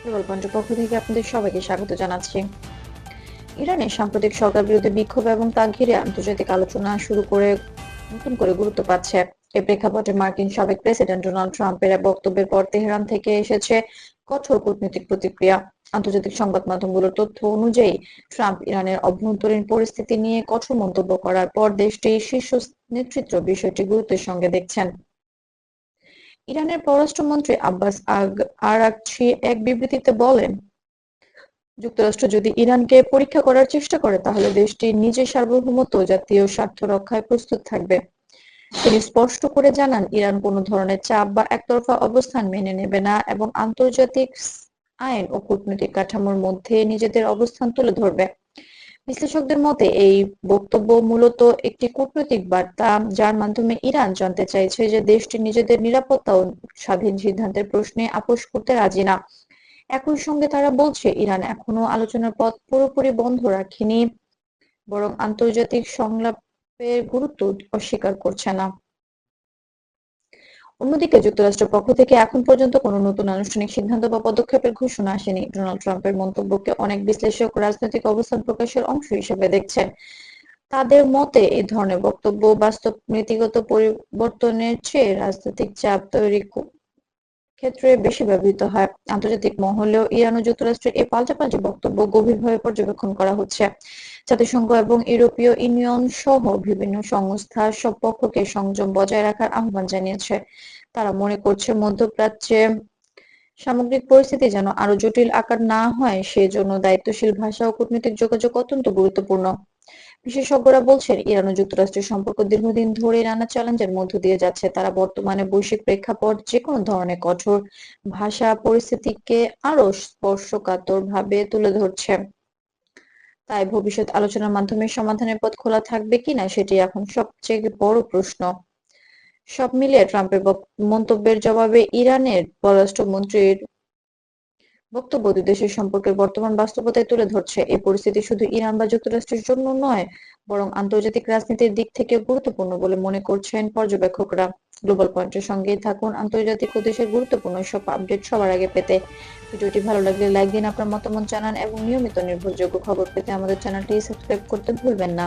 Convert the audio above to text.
Global পয়েন্টের পক্ষ থেকে আপনাদের সবাইকে স্বাগত জানাচ্ছি। ইরানের সাম্প্রতিক সরকার বিরোধী বিক্ষোভ এবং তা ঘিরে আন্তর্জাতিক আলোচনা শুরু করে নতুন করে গুরুত্ব পাচ্ছে। এই প্রেক্ষাপটে মার্কিন সাবেক প্রেসিডেন্ট ডোনাল্ড ট্রাম্পের বক্তব্যের পর তেহরান থেকে এসেছে কঠোর কূটনৈতিক প্রতিক্রিয়া। আন্তর্জাতিক সংবাদ মাধ্যমগুলোর তথ্য অনুযায়ী ট্রাম্প ইরানের অভ্যন্তরীণ পরিস্থিতি নিয়ে কঠোর মন্তব্য করার পর দেশটির শীর্ষ নেতৃত্ব বিষয়টি গুরুত্বের সঙ্গে দেখছেন। ইরানের পররাষ্ট্রমন্ত্রী আব্বাস আরাগচি এক বিবৃতিতে বলেন, যুক্তরাষ্ট্র যদি ইরানকে পরীক্ষা করার চেষ্টা করে তাহলে দেশটি নিজের সার্বভৌমত্ব ও জাতীয় স্বার্থ রক্ষায় প্রস্তুত থাকবে। তিনি স্পষ্ট করে জানান, ইরান কোনো ধরনের চাপ বা একতরফা অবস্থান মেনে নেবে না এবং আন্তর্জাতিক আইন ও কূটনৈতিক কাঠামোর মধ্যে নিজেদের অবস্থান তুলে ধরবে। বিশ্লেষকদের মতে এই বক্তব্য মূলত একটি কূটনৈতিক বার্তা, যার মাধ্যমে ইরান জানতে চাইছে যে দেশটি নিজেদের নিরাপত্তা ও স্বাধীন সিদ্ধান্তের প্রশ্নে আপোস করতে রাজি না। একই সঙ্গে তারা বলছে, ইরান এখনো আলোচনার পথ পুরোপুরি বন্ধ রাখেনি, বরং আন্তর্জাতিক সংলাপের গুরুত্ব অস্বীকার করছে না। অন্যদিকে যুক্তরাষ্ট্রের পক্ষ থেকে এখন পর্যন্ত কোনো নতুন আনুষ্ঠানিক সিদ্ধান্ত বা পদক্ষেপের ঘোষণা আসেনি। ডোনাল্ড ট্রাম্পের মন্তব্যকে অনেক বিশ্লেষক রাজনৈতিক অবস্থান প্রকাশের অংশ হিসেবে দেখছেন। তাদের মতে এই ধরনের বক্তব্য বাস্তব নীতিগত পরিবর্তনের চেয়ে রাজনৈতিক চাপ তৈরি ক্ষেত্রে বেশি ব্যবহৃত হয়। আন্তর্জাতিক মহলেও ইরান ও যুক্তরাষ্ট্রের এই পাল্টাপাল্টি বক্তব্য গভীরভাবে পর্যবেক্ষণ করা হচ্ছে। জাতিসংঘ এবং ইউরোপীয় ইউনিয়ন সহ বিভিন্ন সংস্থা সব পক্ষকে সংযম বজায় রাখার আহ্বান জানিয়েছে। তারা মনে করছে, মধ্যপ্রাচ্যে সামগ্রিক পরিস্থিতি যেন আরো জটিল আকার না হয় সেজন্য দায়িত্বশীল ভাষা ও কূটনৈতিক যোগাযোগ অত্যন্ত গুরুত্বপূর্ণ। বিশেষজ্ঞরা বলছেন, ইরান ও যুক্তরাষ্ট্রের সম্পর্ক দীর্ঘদিন ধরে নানা চ্যালেঞ্জের মধ্য দিয়ে যাচ্ছে। তারা বর্তমানে বৈশ্বিক প্রেক্ষাপট যেকোনো ধরনের কঠোর ভাষা পরিস্থিতিকে আরো স্পর্শকাতরভাবে তুলে ধরছে। তাই ভবিষ্যৎ আলোচনার মাধ্যমে সমাধানের পথ খোলা থাকবে কিনা সেটি এখন সবচেয়ে বড় প্রশ্ন। সব মিলিয়ে ট্রাম্পের মন্তব্যের জবাবে ইরানের পররাষ্ট্রমন্ত্রীর বক্তব্য দুই দেশের সম্পর্কের বর্তমান বাস্তবতায় তুলে ধরছে। এই পরিস্থিতি শুধু ইরান বা যুক্তরাষ্ট্রের জন্য নয়, বরং আন্তর্জাতিক রাজনীতির দিক থেকে গুরুত্বপূর্ণ বলে মনে করছেন পর্যবেক্ষকরা। গ্লোবাল পয়েন্টের সঙ্গেই থাকুন আন্তর্জাতিক ও দেশের গুরুত্বপূর্ণ সব আপডেট সবার আগে পেতে। ভিডিওটি ভালো লাগলে লাইক দিন, আপনার মতামত জানান এবং নিয়মিত নির্ভরযোগ্য খবর পেতে আমাদের চ্যানেলটি সাবস্ক্রাইব করতে ভুলবেন না।